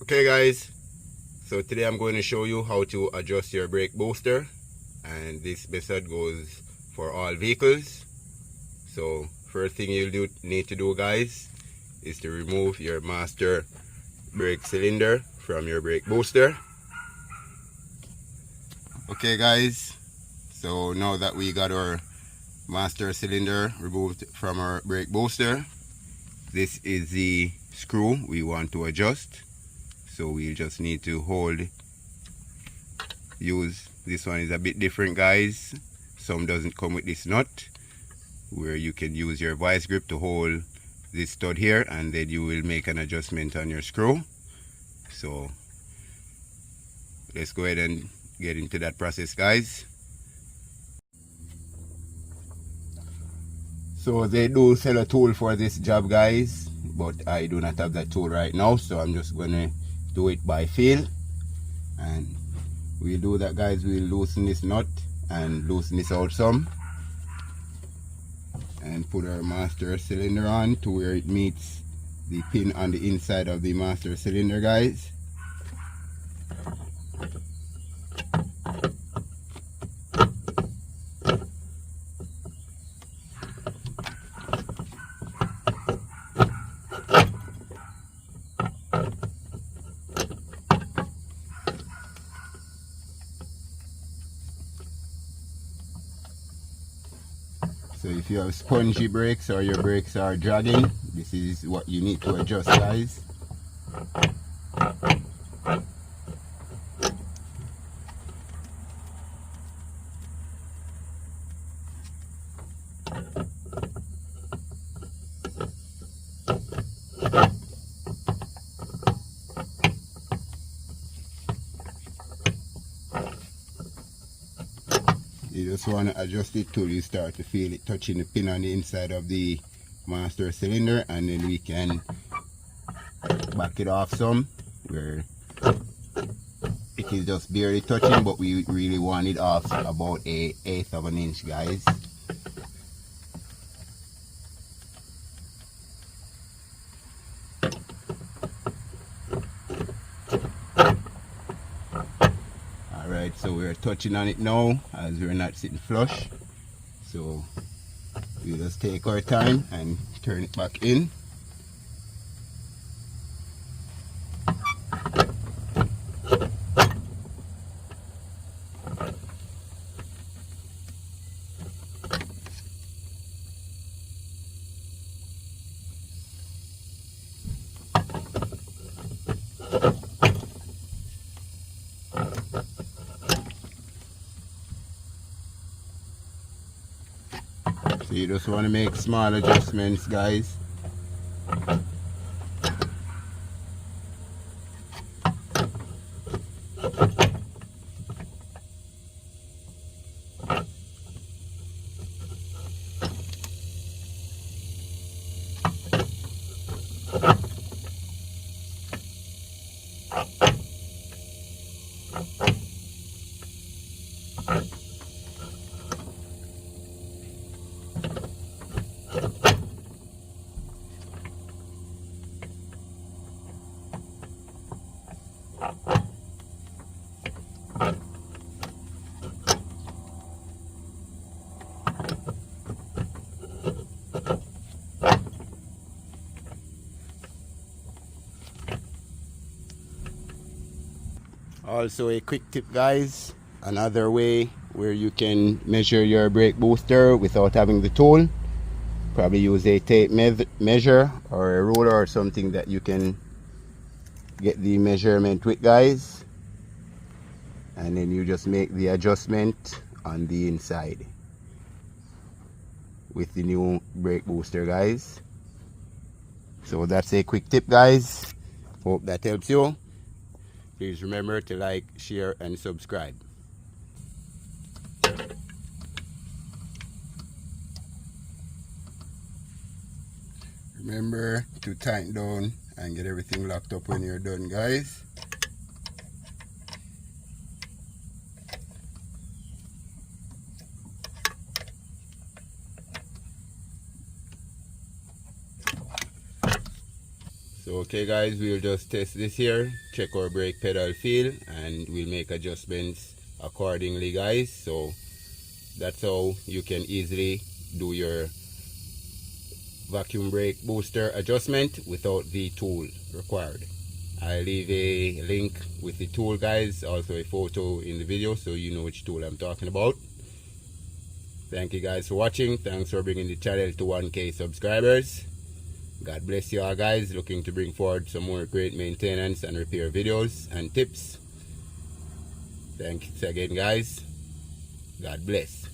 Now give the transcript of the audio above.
Okay guys, so today I'm going to show you how to adjust your brake booster, and this method goes for all vehicles. So first thing you'll need to do guys is to remove your master brake cylinder from your brake booster. Okay guys, so now that we got our master cylinder removed from our brake booster, this is the screw we want to adjust. So we just need to use this one. Is a bit different guys. Some doesn't come with this nut where you can use your vice grip to hold this stud here, and then you will make an adjustment on your screw. So let's go ahead and get into that process guys. So they do sell a tool for this job guys, but I do not have that tool right now, so I'm just gonna do it by feel. And we'll do that guys. We'll loosen this nut and loosen this out some, and put our master cylinder on to where it meets the pin on the inside of the master cylinder guys. So if you have spongy brakes or your brakes are dragging, this is what you need to adjust guys. You just want to adjust it till you start to feel it touching the pin on the inside of the master cylinder, and then we can back it off some where it is just barely touching, but we really want it off about 1/8 of an inch guys. Alright, so we're touching on it now as we're not sitting flush, so we just take our time and turn it back in. So you just want to make small adjustments guys. Also a quick tip guys, another way where you can measure your brake booster without having the tool, probably use a tape measure or a ruler or something that you can get the measurement with guys, and then you just make the adjustment on the inside with the new brake booster guys. So that's a quick tip guys, hope that helps you. Please remember to like, share and subscribe. Remember to tighten down and get everything locked up when you're done guys. So Okay guys, we'll just test this here, check our brake pedal feel, and we'll make adjustments accordingly guys. So that's how you can easily do your vacuum brake booster adjustment without the tool required. I'll leave a link with the tool guys, also a photo in the video so you know which tool I'm talking about. Thank you guys for watching. Thanks for bringing the channel to 1K subscribers. God bless you all guys. Looking to bring forward some more great maintenance and repair videos and tips. Thanks again guys. God bless.